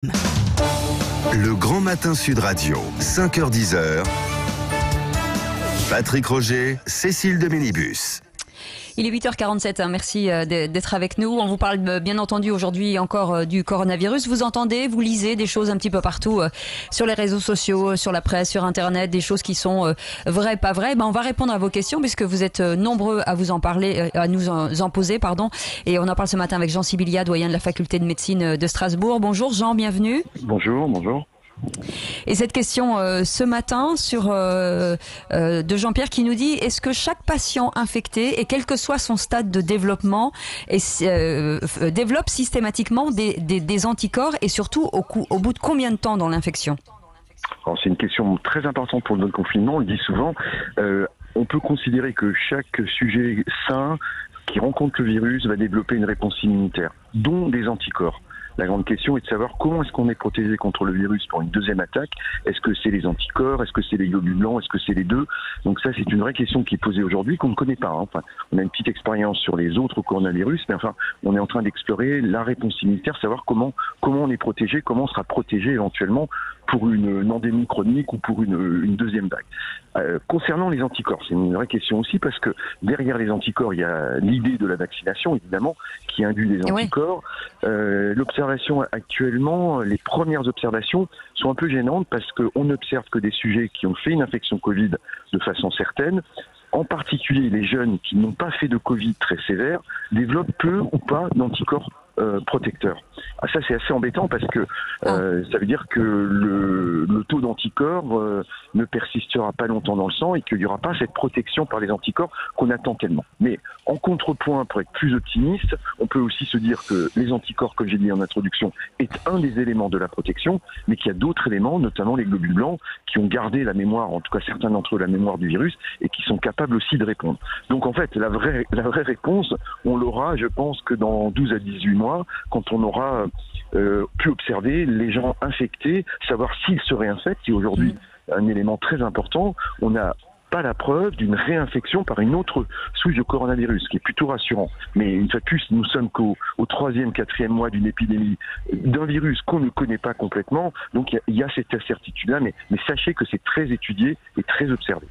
Le Grand Matin Sud Radio, 5h-10h. Patrick Roger, Cécile de Ménibus. Il est 8h47, merci d'être avec nous. On vous parle bien entendu aujourd'hui encore du coronavirus. Vous entendez, vous lisez des choses un petit peu partout sur les réseaux sociaux, sur la presse, sur Internet, des choses qui sont vraies, pas vraies. On va répondre à vos questions puisque vous êtes nombreux à vous en parler, à nous en poser, pardon. Et on en parle ce matin avec Jean Sibilia, doyen de la faculté de médecine de Strasbourg. Bonjour Jean, bienvenue. Bonjour. Et cette question ce matin de Jean-Pierre qui nous dit: est-ce que chaque patient infecté, et quel que soit son stade de développement, développe systématiquement des anticorps, et surtout au bout de combien de temps dans l'infection? C'est une question très importante pour le confinement, on le dit souvent. On peut considérer que chaque sujet sain qui rencontre le virus va développer une réponse immunitaire, dont des anticorps. La grande question est de savoir comment est-ce qu'on est protégé contre le virus pour une deuxième attaque. Est-ce que c'est les anticorps? Est-ce que c'est les globules blancs? Est-ce que c'est les deux? Donc ça, c'est une vraie question qui est posée aujourd'hui, qu'on ne connaît pas. Enfin, on a une petite expérience sur les autres coronavirus, mais enfin, on est en train d'explorer la réponse immunitaire, savoir comment on est protégé, comment on sera protégé éventuellement pour une endémie chronique ou pour une deuxième vague. Concernant les anticorps, c'est une vraie question aussi, parce que derrière les anticorps, il y a l'idée de la vaccination, évidemment, qui induit des anticorps. L'observation actuellement, les premières observations sont un peu gênantes, parce qu'on n'observe que des sujets qui ont fait une infection Covid de façon certaine. En particulier, les jeunes qui n'ont pas fait de Covid très sévère développent peu ou pas d'anticorps protecteurs. Ça, c'est assez embêtant, parce que ça veut dire que le taux d'anticorps ne persistera pas longtemps dans le sang, et qu'il n'y aura pas cette protection par les anticorps qu'on attend tellement. Mais en contrepoint, pour être plus optimiste, on peut aussi se dire que les anticorps, comme j'ai dit en introduction, est un des éléments de la protection, mais qu'il y a d'autres éléments, notamment les globules blancs, qui ont gardé la mémoire, en tout cas certains d'entre eux, la mémoire du virus, et qui sont capables aussi de répondre. Donc en fait, la vraie réponse, on l'aura, je pense, que dans 12 à 18 mois, quand on aura pu observer les gens infectés, savoir s'ils se réinfectent. Et aujourd'hui, un élément très important, on n'a pas la preuve d'une réinfection par une autre souche de coronavirus, ce qui est plutôt rassurant. Mais une fois de plus, nous sommes qu'au 3e, 4e mois d'une épidémie d'un virus qu'on ne connaît pas complètement. Donc il y a cette incertitude-là, mais sachez que c'est très étudié et très observé.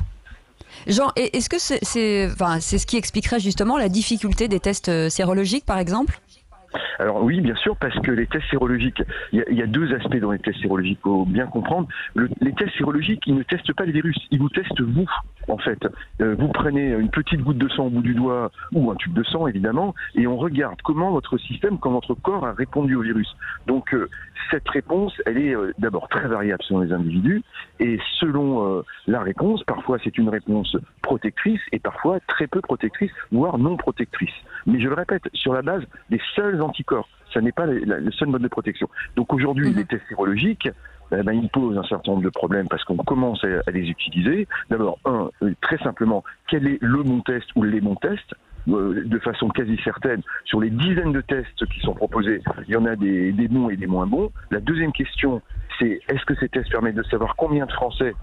Jean, est-ce que c'est ce qui expliquerait justement la difficulté des tests sérologiques, par exemple? Alors oui, bien sûr, parce que les tests sérologiques, il y a deux aspects dans les tests sérologiques, il faut bien comprendre. Les tests sérologiques, ils ne testent pas le virus, ils vous testent vous, en fait. Vous prenez une petite goutte de sang au bout du doigt, ou un tube de sang évidemment, et on regarde comment votre système, comment votre corps a répondu au virus. Donc cette réponse, elle est d'abord très variable selon les individus, et selon la réponse, parfois c'est une réponse protectrice, et parfois très peu protectrice, voire non protectrice. Mais je le répète, sur la base des seuls anticorps, ça n'est pas le seul mode de protection. Donc aujourd'hui, les tests sérologiques, ils posent un certain nombre de problèmes, parce qu'on commence à les utiliser. D'abord, très simplement, quel est le bon test ou les bons tests? De façon quasi certaine, sur les dizaines de tests qui sont proposés, il y en a des bons et des moins bons. La deuxième question, c'est: est-ce que ces tests permettent de savoir combien de Français,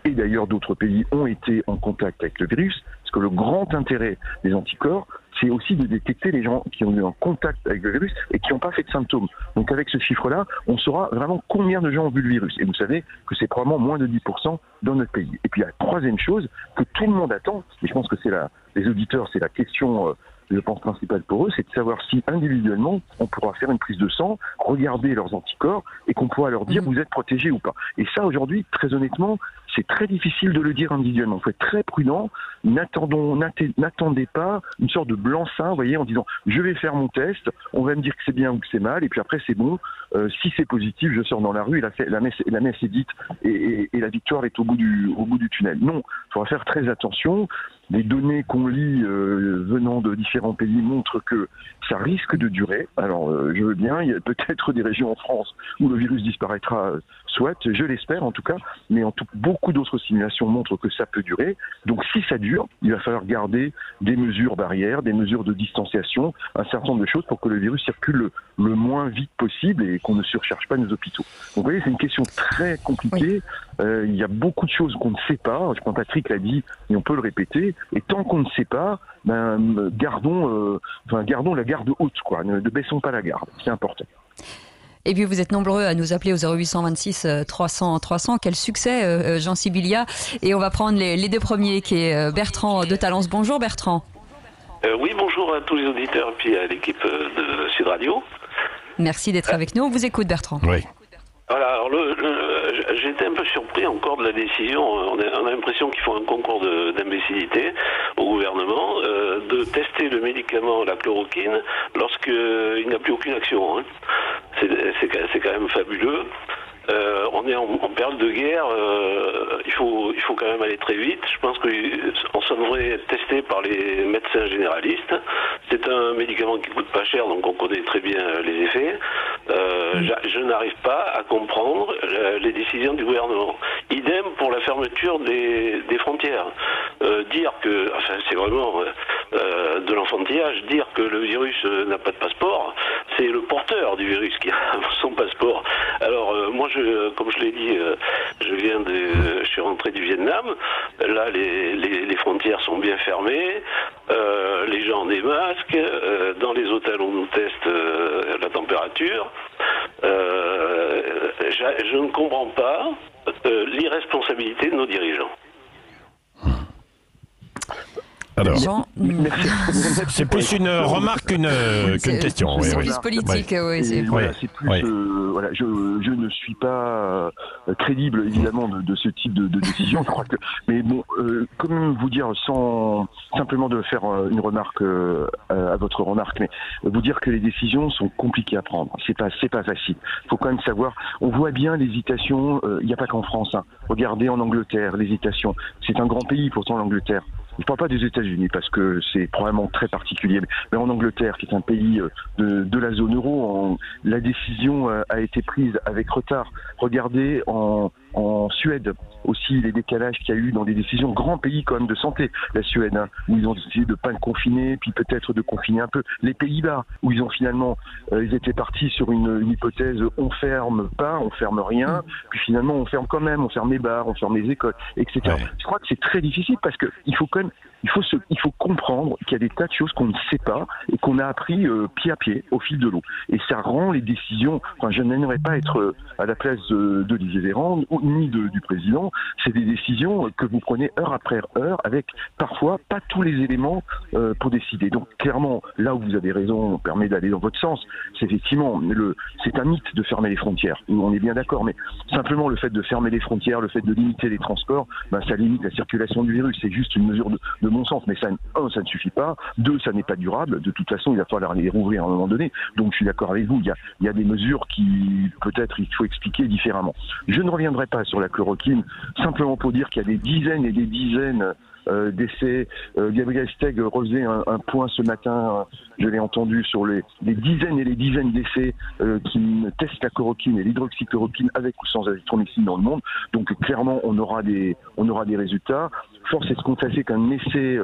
et d'ailleurs d'autres pays, ont été en contact avec le virus? Parce que le grand intérêt des anticorps, c'est aussi de détecter les gens qui ont eu un contact avec le virus et qui n'ont pas fait de symptômes. Donc avec ce chiffre-là, on saura vraiment combien de gens ont vu le virus. Et vous savez que c'est probablement moins de 10% dans notre pays. Et puis la troisième chose que tout le monde attend, et je pense que les auditeurs, c'est la question je pense principale pour eux, c'est de savoir si individuellement on pourra faire une prise de sang, regarder leurs anticorps, et qu'on pourra leur dire vous êtes protégé ou pas. Et ça, aujourd'hui, très honnêtement, c'est très difficile de le dire individuellement. Il faut être très prudent. N'attendez pas une sorte de blanc-seing, vous voyez, en disant je vais faire mon test, on va me dire que c'est bien ou que c'est mal, et puis après c'est bon. Si c'est positif, je sors dans la rue, et la messe est dite, et la victoire est au bout du tunnel. Non, il faudra faire très attention. Les données qu'on lit venant de différents pays montrent que ça risque de durer. Alors, je veux bien, il y a peut-être des régions en France où le virus disparaîtra, soit, je l'espère en tout cas, mais beaucoup d'autres simulations montrent que ça peut durer. Donc, si ça dure, il va falloir garder des mesures barrières, des mesures de distanciation, un certain nombre de choses pour que le virus circule le moins vite possible et qu'on ne surcharge pas nos hôpitaux. Donc, vous voyez, c'est une question très compliquée. Il y a beaucoup de choses qu'on ne sait pas. Je crois que Patrick l'a dit, et on peut le répéter. Et tant qu'on ne sait pas, gardons la garde haute, quoi. Ne baissons pas la garde. C'est important. Et puis vous êtes nombreux à nous appeler au 0826 300 300. Quel succès, Jean Sibilia. Et on va prendre les deux premiers, qui est Bertrand de Talence. Bonjour Bertrand. Oui, bonjour à tous les auditeurs et puis à l'équipe de Sud Radio. Merci d'être avec nous. On vous écoute, Bertrand. Oui. Voilà, alors j'étais un peu surpris encore de la décision. On a l'impression qu'ils font un concours d'imbécilité au gouvernement de tester le médicament, la chloroquine, lorsqu'il n'a plus aucune action. Hein. C'est quand même fabuleux. On est en période de guerre, il faut quand même aller très vite. Je pense qu'on ça devrait être testé par les médecins généralistes. C'est un médicament qui coûte pas cher, donc on connaît très bien les effets. Je n'arrive pas à comprendre les décisions du gouvernement. Idem pour la fermeture des frontières. Dire que, enfin, c'est vraiment de l'enfantillage, dire que le virus n'a pas de passeport, c'est le porteur du virus qui a son passeport. Alors moi, comme je l'ai dit, je suis rentré du Vietnam. Là, les frontières sont bien fermées. Les gens ont des masques. Dans les hôtels, on nous teste la température. Je ne comprends pas l'irresponsabilité de nos dirigeants. Alors, Jean, c'est plus une remarque qu'une question. C'est Oui, plus politique, oui. C'est plus. Oui. Voilà, je ne suis pas crédible évidemment de ce type de décision. Je crois que, mais bon, quand même vous dire sans simplement de faire une remarque à votre remarque, mais vous dire que les décisions sont compliquées à prendre. C'est pas facile. Il faut quand même savoir. On voit bien l'hésitation. Il n'y a pas qu'en France. Hein. Regardez en Angleterre l'hésitation. C'est un grand pays pourtant l'Angleterre. Je ne parle pas des États-Unis parce que c'est probablement très particulier, mais en Angleterre, qui est un pays de la zone euro, la décision a été prise avec retard. Regardez en Suède aussi les décalages qu'il y a eu dans des décisions, grands pays quand même de santé, la Suède, hein, où ils ont décidé de pas le confiner, puis peut-être de confiner un peu. Les Pays-Bas, où ils ont finalement, ils étaient partis sur une hypothèse, on ferme pas, on ferme rien, puis finalement on ferme quand même, on ferme les bars, on ferme les écoles, etc. Ouais. Je crois que c'est très difficile parce que il faut quand même, il faut comprendre qu'il y a des tas de choses qu'on ne sait pas et qu'on a appris pied à pied au fil de l'eau. Et ça rend les décisions. Enfin, je n'aimerais pas être à la place d'Olivier Véran ni du président. C'est des décisions que vous prenez heure après heure avec parfois pas tous les éléments pour décider. Donc clairement, là où vous avez raison, on permet d'aller dans votre sens. C'est effectivement c'est un mythe de fermer les frontières. On est bien d'accord, mais simplement le fait de fermer les frontières, le fait de limiter les transports, ça limite la circulation du virus. C'est juste une mesure de bon sens, mais ça ne suffit pas. 2, ça n'est pas durable. De toute façon, il va falloir les rouvrir à un moment donné. Donc, je suis d'accord avec vous. Il y a des mesures qui, peut-être, il faut expliquer différemment. Je ne reviendrai pas sur la chloroquine, simplement pour dire qu'il y a des dizaines et des dizaines d'essais. Gabriel Steg refaisait un point ce matin, je l'ai entendu, sur les dizaines et les dizaines d'essais qui testent la chloroquine et l'hydroxychloroquine avec ou sans azithromycine dans le monde. Donc, clairement, on aura des résultats. Force est de constater qu'un essai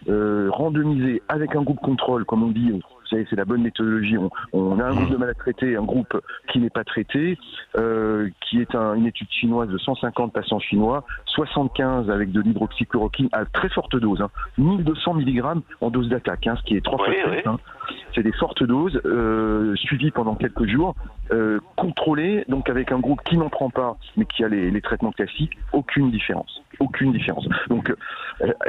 randomisé avec un groupe contrôle, comme on dit, vous savez, c'est la bonne méthodologie. On a un groupe de malades traités, un groupe qui n'est pas traité, qui est une étude chinoise de 150 patients chinois, 75 avec de l'hydroxychloroquine à très forte dose, 1200 mg en dose d'attaque, ce qui est 3 fois plus. C'est des fortes doses, suivies pendant quelques jours, contrôlées, donc avec un groupe qui n'en prend pas, mais qui a les traitements classiques, aucune différence. Donc,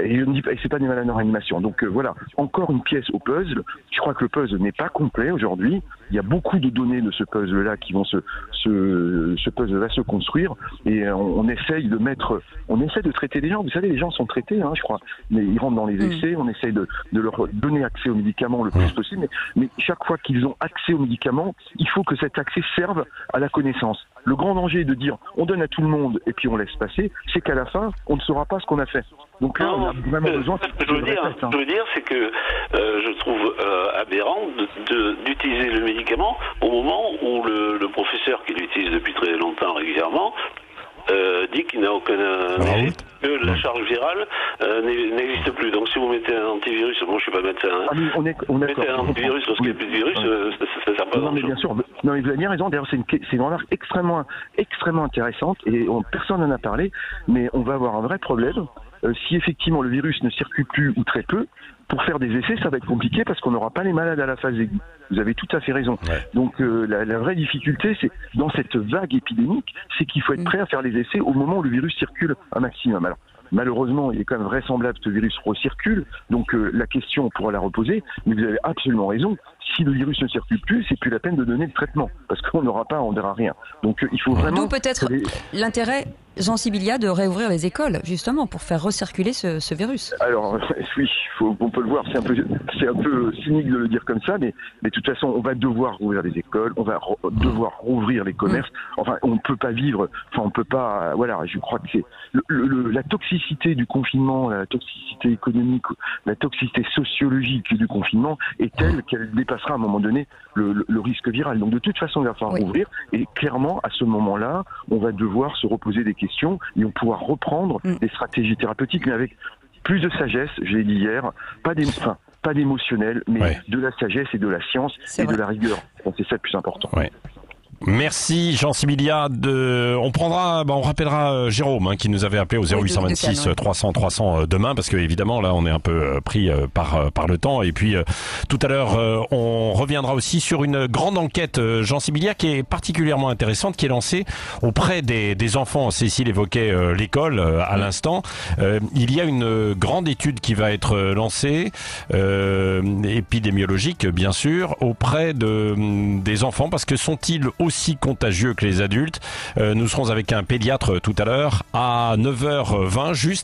et je ne dis pas, et c'est pas des malades en réanimation. Donc voilà, encore une pièce au puzzle. Je crois que le puzzle n'est pas complet aujourd'hui. Il y a beaucoup de données de ce puzzle-là qui vont ce puzzle va se construire, et on essaye de traiter les gens. Vous savez, les gens sont traités, je crois, mais ils rentrent dans les essais. On essaye de leur donner accès aux médicaments le plus possible, mais chaque fois qu'ils ont accès aux médicaments, il faut que cet accès serve à la connaissance. Le grand danger est de dire on donne à tout le monde et puis on laisse passer, c'est qu'à la fin, on ne saura pas ce qu'on a fait. Donc là, on a vraiment besoin. Ce que je veux dire, c'est que je trouve aberrant d'utiliser le médicament au moment où le professeur qui l'utilise depuis très longtemps régulièrement dit qu'il n'a aucun effet, que la charge virale n'existe plus. Donc si vous mettez un antivirus, moi je suis pas médecin, on est mettez un antivirus lorsqu'il n'y a plus de virus, ça sert pas. Non, mais bien sûr. Non, mais vous avez bien raison. D'ailleurs, c'est une remarque extrêmement intéressante, et personne n'en a parlé, mais on va avoir un vrai problème si effectivement le virus ne circule plus ou très peu, pour faire des essais, ça va être compliqué parce qu'on n'aura pas les malades à la phase aiguë. Vous avez tout à fait raison. Ouais. Donc la vraie difficulté, c'est dans cette vague épidémique, c'est qu'il faut être prêt à faire les essais au moment où le virus circule un maximum. Alors, malheureusement, il est quand même vraisemblable que le virus recircule, donc la question, on pourra la reposer, mais vous avez absolument raison. Si le virus ne circule plus, c'est plus la peine de donner le traitement, parce qu'on n'aura pas, on verra rien. Donc il faut vraiment... D'où peut-être l'intérêt, Jean Sibilia, de réouvrir les écoles, justement, pour faire recirculer ce virus. Alors oui, on peut le voir, c'est un peu cynique de le dire comme ça, mais de toute façon, on va devoir rouvrir les écoles, on va devoir rouvrir les commerces. Enfin, on ne peut pas vivre, on peut pas... Voilà, je crois que c'est... la toxicité du confinement, la toxicité économique, la toxicité sociologique du confinement est telle qu'elle dépassera à un moment donné le risque viral. Donc de toute façon, il va falloir rouvrir, et clairement, à ce moment-là, on va devoir se reposer des questions et on pourra reprendre des stratégies thérapeutiques, mais avec plus de sagesse, je l'ai dit hier, pas d'émotionnel, mais de la sagesse et de la science de la rigueur. Donc, c'est ça le plus important. Ouais. Merci Jean Sibilia. On rappellera Jérôme qui nous avait appelé au 0826 300 300 demain, parce que évidemment là on est un peu pris par le temps, et puis tout à l'heure on reviendra aussi sur une grande enquête Jean Sibilia qui est particulièrement intéressante, qui est lancée auprès des enfants. Cécile évoquait l'école à l'instant. Il y a une grande étude qui va être lancée, épidémiologique bien sûr, auprès des enfants, parce que sont-ils aussi contagieux que les adultes? Nous serons avec un pédiatre tout à l'heure à 9h20, juste